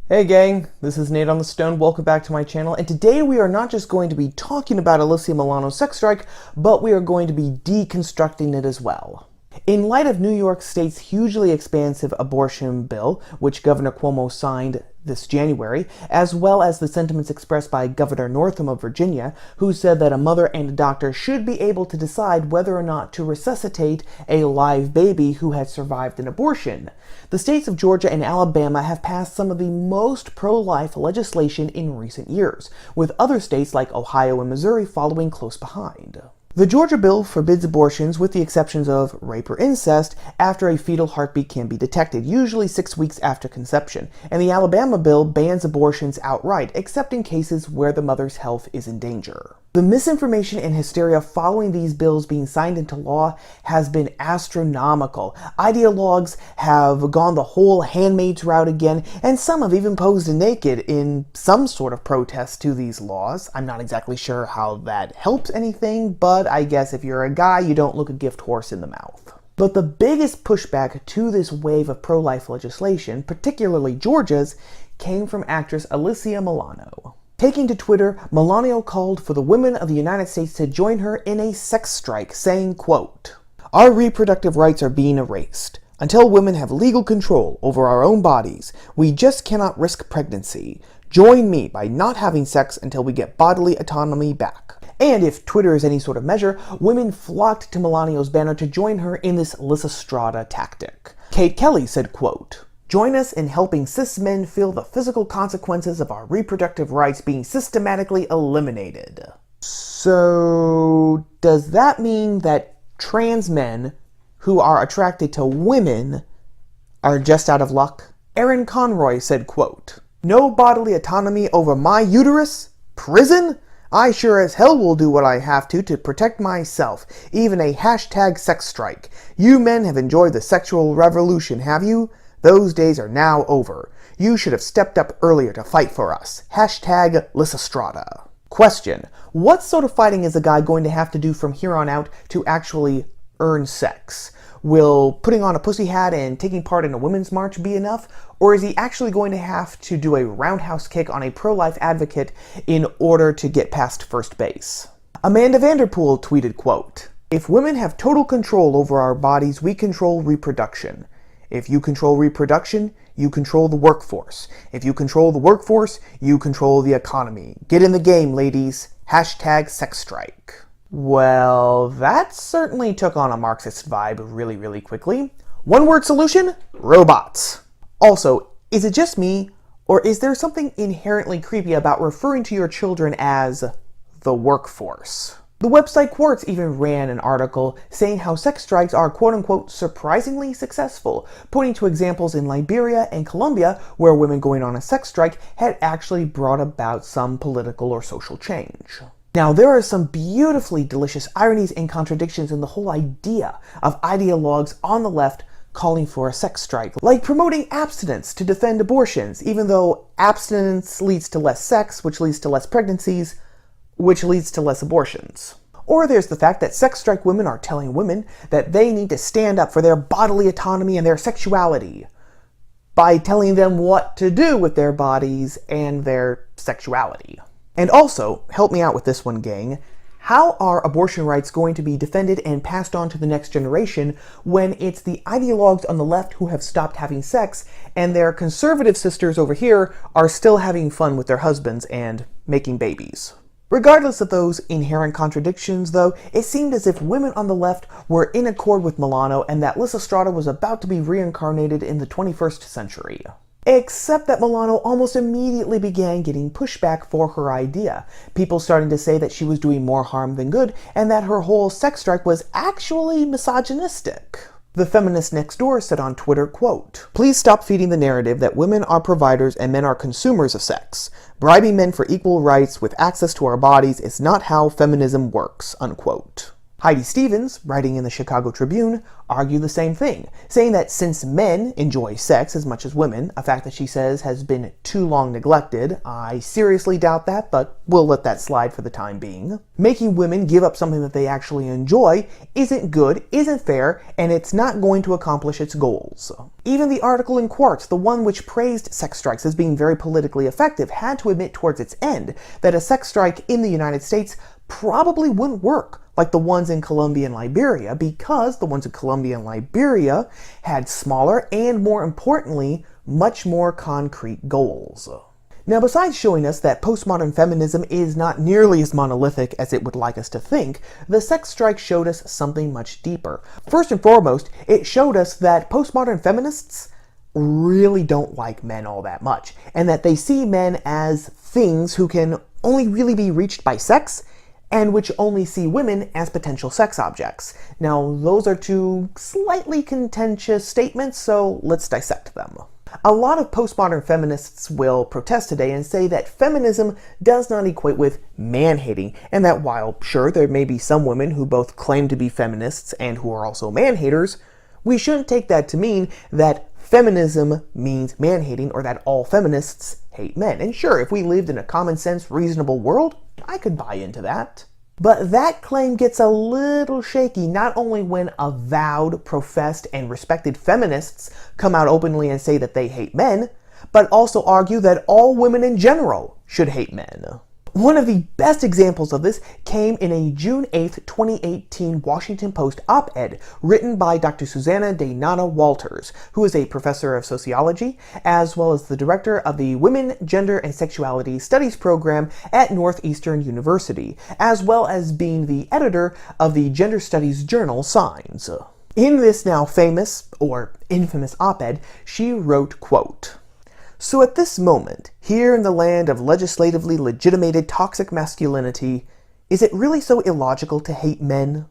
Hey gang, this is Nate on the Stone. Welcome back to my channel, and today we are not just going to be talking about Alyssa Milano's sex strike, but we are going to be deconstructing it as well. In light of New York State's hugely expansive abortion bill, which Governor Cuomo signed this January, as well as the sentiments expressed by Governor Northam of Virginia, who said that a mother and a doctor should be able to decide whether or not to resuscitate a live baby who had survived an abortion, the states of Georgia and Alabama have passed some of the most pro-life legislation in recent years, with other states like Ohio and Missouri following close behind. The Georgia bill forbids abortions with the exceptions of rape or incest after a fetal heartbeat can be detected, usually 6 weeks after conception, and the Alabama bill bans abortions outright, except in cases where the mother's health is in danger. The misinformation and hysteria following these bills being signed into law has been astronomical. Ideologues have gone the whole Handmaid's route again, and some have even posed naked in some sort of protest to these laws. I'm not exactly sure how that helps anything, but I guess if you're a guy, you don't look a gift horse in the mouth. But the biggest pushback to this wave of pro-life legislation, particularly Georgia's, came from actress Alyssa Milano. Taking to Twitter, Milano called for the women of the United States to join her in a sex strike, saying, quote, "Our reproductive rights are being erased. Until women have legal control over our own bodies, we just cannot risk pregnancy. Join me by not having sex until we get bodily autonomy back." And if Twitter is any sort of measure, women flocked to Milano's banner to join her in this Lysistrata tactic. Kate Kelly said, quote, "Join us in helping cis men feel the physical consequences of our reproductive rights being systematically eliminated." So, does that mean that trans men who are attracted to women are just out of luck? Erin Conroy said, quote, "No bodily autonomy over my uterus? Prison? I sure as hell will do what I have to protect myself, even a hashtag sex strike. You men have enjoyed the sexual revolution, have you? Those days are now over. You should have stepped up earlier to fight for us. Hashtag Lysistrata." Question: what sort of fighting is a guy going to have to do from here on out to actually earn sex? Will putting on a pussy hat and taking part in a women's march be enough? Or is he actually going to have to do a roundhouse kick on a pro-life advocate in order to get past first base? Amanda Vanderpool tweeted, quote, "If women have total control over our bodies, we control reproduction. If you control reproduction, you control the workforce. If you control the workforce, you control the economy. Get in the game, ladies. Hashtag sex strike." Well, that certainly took on a Marxist vibe really quickly. One word solution? Robots. Also, is it just me, or is there something inherently creepy about referring to your children as the workforce? The website Quartz even ran an article saying how sex strikes are quote-unquote surprisingly successful, pointing to examples in Liberia and Colombia where women going on a sex strike had actually brought about some political or social change. Now, there are some beautifully delicious ironies and contradictions in the whole idea of ideologues on the left calling for a sex strike, like promoting abstinence to defend abortions, even though abstinence leads to less sex, which leads to less pregnancies, which leads to less abortions. Or there's the fact that sex strike women are telling women that they need to stand up for their bodily autonomy and their sexuality by telling them what to do with their bodies and their sexuality. And also, help me out with this one, gang, how are abortion rights going to be defended and passed on to the next generation when it's the ideologues on the left who have stopped having sex and their conservative sisters over here are still having fun with their husbands and making babies? Regardless of those inherent contradictions, though, it seemed as if women on the left were in accord with Milano and that Lysistrata was about to be reincarnated in the 21st century. Except that Milano almost immediately began getting pushback for her idea, people starting to say that she was doing more harm than good and that her whole sex strike was actually misogynistic. The feminist next door said on Twitter, quote, "Please stop feeding the narrative that women are providers and men are consumers of sex. Bribing men for equal rights with access to our bodies is not how feminism works," unquote. Heidi Stevens, writing in the Chicago Tribune, argued the same thing, saying that since men enjoy sex as much as women, a fact that she says has been too long neglected, I seriously doubt that, but we'll let that slide for the time being, making women give up something that they actually enjoy isn't good, isn't fair, and it's not going to accomplish its goals. Even the article in Quartz, the one which praised sex strikes as being very politically effective, had to admit towards its end that a sex strike in the United States probably wouldn't work like the ones in Colombia and Liberia, because the ones in Colombia and Liberia had smaller and, more importantly, much more concrete goals. Now, besides showing us that postmodern feminism is not nearly as monolithic as it would like us to think, the sex strike showed us something much deeper. First and foremost, it showed us that postmodern feminists really don't like men all that much, and that they see men as things who can only really be reached by sex, and which only see women as potential sex objects. Now, those are two slightly contentious statements, so let's dissect them. A lot of postmodern feminists will protest today and say that feminism does not equate with man-hating, and that while, sure, there may be some women who both claim to be feminists and who are also man-haters, we shouldn't take that to mean that feminism means man-hating or that all feminists hate men. And sure, if we lived in a common-sense, reasonable world, I could buy into that. But that claim gets a little shaky not only when avowed, professed, and respected feminists come out openly and say that they hate men, but also argue that all women in general should hate men. One of the best examples of this came in a June 8th, 2018 Washington Post op-ed written by Dr. Susanna Daynata Walters, who is a professor of sociology, as well as the director of the Women, Gender, and Sexuality Studies program at Northeastern University, as well as being the editor of the gender studies journal Signs. In this now famous, or infamous op-ed, she wrote, quote, "So at this moment, here in the land of legislatively legitimated toxic masculinity, is it really so illogical to hate men?"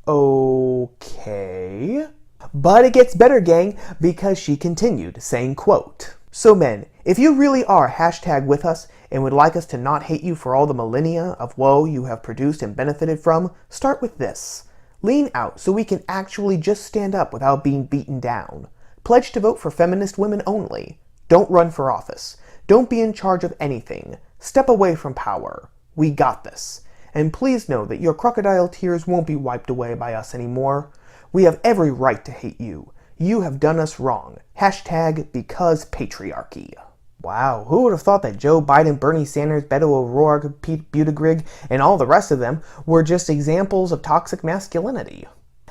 Okay. But it gets better, gang, because she continued, saying, quote, "So men, if you really are hashtag with us and would like us to not hate you for all the millennia of woe you have produced and benefited from, start with this. Lean out so we can actually just stand up without being beaten down. Pledge to vote for feminist women only. Don't run for office. Don't be in charge of anything. Step away from power. We got this. And please know that your crocodile tears won't be wiped away by us anymore. We have every right to hate you. You have done us wrong. Hashtag because patriarchy." Wow, who would have thought that Joe Biden, Bernie Sanders, Beto O'Rourke, Pete Buttigieg, and all the rest of them were just examples of toxic masculinity?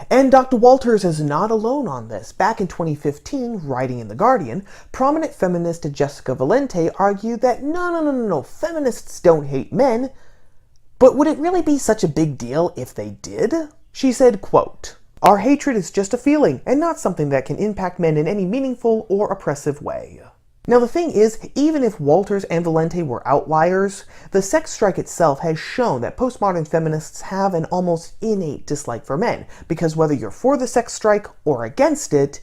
And Dr. Walters is not alone on this. Back in 2015, writing in The Guardian, prominent feminist Jessica Valente argued that no, feminists don't hate men, but would it really be such a big deal if they did? She said, quote, "Our hatred is just a feeling and not something that can impact men in any meaningful or oppressive way." Now the thing is, even if Walters and Valente were outliers, the sex strike itself has shown that postmodern feminists have an almost innate dislike for men, because whether you're for the sex strike or against it,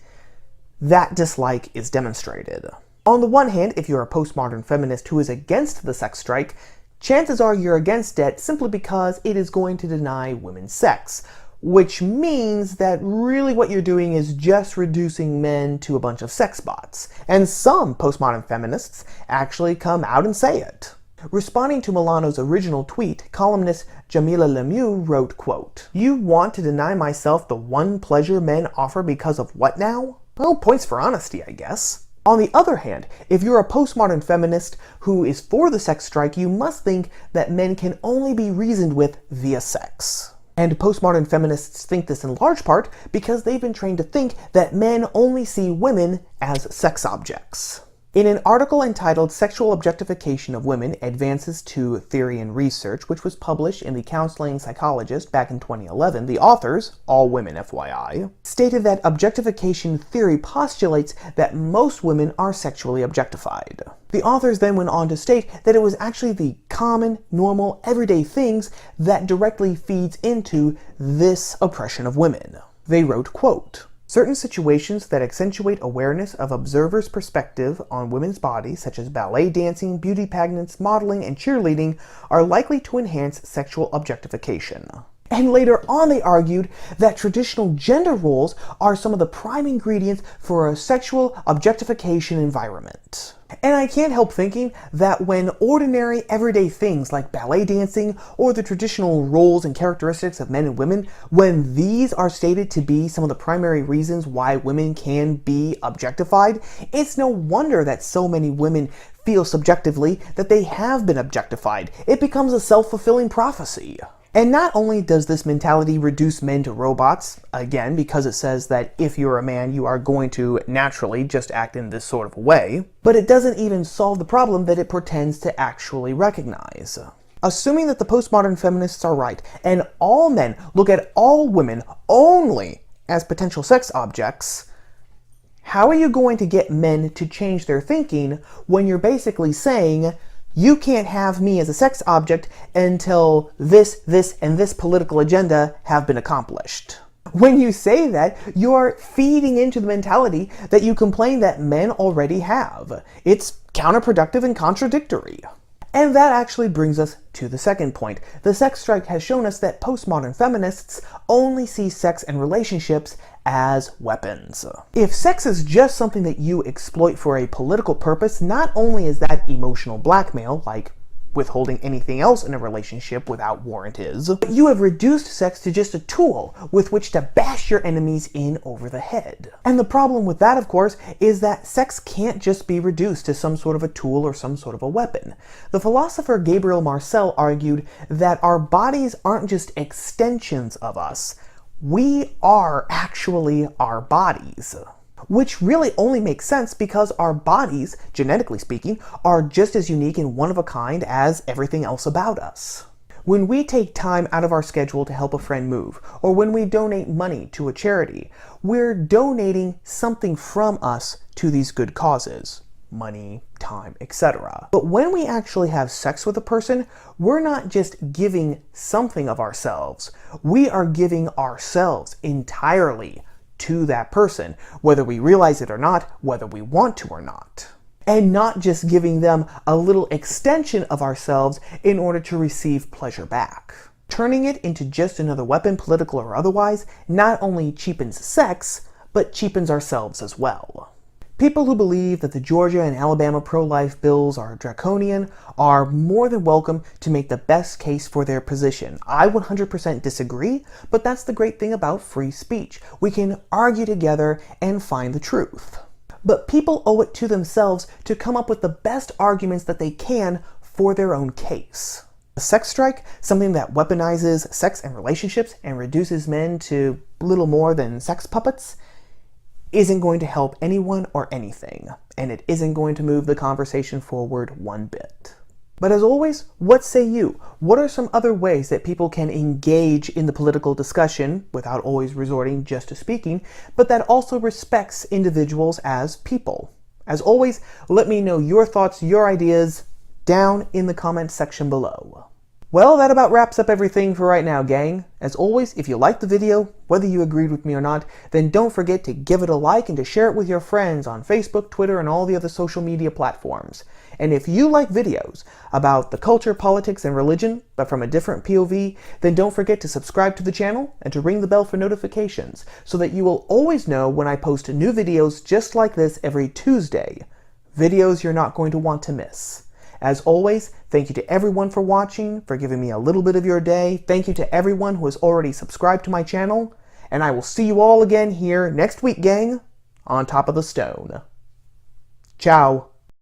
that dislike is demonstrated. On the one hand, if you're a postmodern feminist who is against the sex strike, chances are you're against it simply because it is going to deny women sex, which means that really what you're doing is just reducing men to a bunch of sex bots. And some postmodern feminists actually come out and say it. Responding to Milano's original tweet, columnist Jamila Lemieux wrote, quote, "You want to deny myself the one pleasure men offer because of what now?" Well, points for honesty, I guess. On the other hand, if you're a postmodern feminist who is for the sex strike, you must think that men can only be reasoned with via sex. And postmodern feminists think this in large part because they've been trained to think that men only see women as sex objects. In an article entitled "Sexual Objectification of Women Advances to Theory and Research," which was published in the Counseling Psychologist back in 2011, the authors, all women FYI, stated that objectification theory postulates that most women are sexually objectified. The authors then went on to state that it was actually the common, normal, everyday things that directly feeds into this oppression of women. They wrote, quote, "Certain situations that accentuate awareness of observers' perspective on women's bodies, such as ballet dancing, beauty pageants, modeling, and cheerleading, are likely to enhance sexual objectification." And later on they argued that traditional gender roles are some of the prime ingredients for a sexual objectification environment. And I can't help thinking that when ordinary everyday things like ballet dancing or the traditional roles and characteristics of men and women, when these are stated to be some of the primary reasons why women can be objectified, it's no wonder that so many women feel subjectively that they have been objectified. It becomes a self-fulfilling prophecy. And not only does this mentality reduce men to robots, again, because it says that if you're a man, you are going to naturally just act in this sort of way, but it doesn't even solve the problem that it pretends to actually recognize. Assuming that the postmodern feminists are right, and all men look at all women only as potential sex objects, how are you going to get men to change their thinking when you're basically saying, you can't have me as a sex object until this, and this political agenda have been accomplished? When you say that, you're feeding into the mentality that you complain that men already have. It's counterproductive and contradictory. And that actually brings us to the second point. The sex strike has shown us that postmodern feminists only see sex and relationships as weapons. If sex is just something that you exploit for a political purpose, not only is that emotional blackmail, like withholding anything else in a relationship without warrant is, but you have reduced sex to just a tool with which to bash your enemies in over the head. And the problem with that, of course, is that sex can't just be reduced to some sort of a tool or some sort of a weapon. The philosopher Gabriel Marcel argued that our bodies aren't just extensions of us. We are actually our bodies. Which really only makes sense because our bodies, genetically speaking, are just as unique and one of a kind as everything else about us. When we take time out of our schedule to help a friend move, or when we donate money to a charity, we're donating something from us to these good causes. Money, time, etc. But when we actually have sex with a person, we're not just giving something of ourselves. We are giving ourselves entirely to that person, whether we realize it or not, whether we want to or not. And not just giving them a little extension of ourselves in order to receive pleasure back. Turning it into just another weapon, political or otherwise, not only cheapens sex, but cheapens ourselves as well. People who believe that the Georgia and Alabama pro-life bills are draconian are more than welcome to make the best case for their position. I 100% disagree, but that's the great thing about free speech. We can argue together and find the truth. But people owe it to themselves to come up with the best arguments that they can for their own case. A sex strike, something that weaponizes sex and relationships and reduces men to little more than sex puppets, isn't going to help anyone or anything, and it isn't going to move the conversation forward one bit. But as always, what say you? What are some other ways that people can engage in the political discussion without always resorting just to speaking, but that also respects individuals as people? As always, let me know your thoughts, your ideas down in the comments section below. Well, that about wraps up everything for right now, gang. As always, if you liked the video, whether you agreed with me or not, then don't forget to give it a like and to share it with your friends on Facebook, Twitter, and all the other social media platforms. And if you like videos about the culture, politics, and religion, but from a different POV, then don't forget to subscribe to the channel and to ring the bell for notifications so that you will always know when I post new videos just like this every Tuesday. Videos you're not going to want to miss. As always, thank you to everyone for watching, for giving me a little bit of your day. Thank you to everyone who has already subscribed to my channel. And I will see you all again here next week, gang, on top of the stone. Ciao.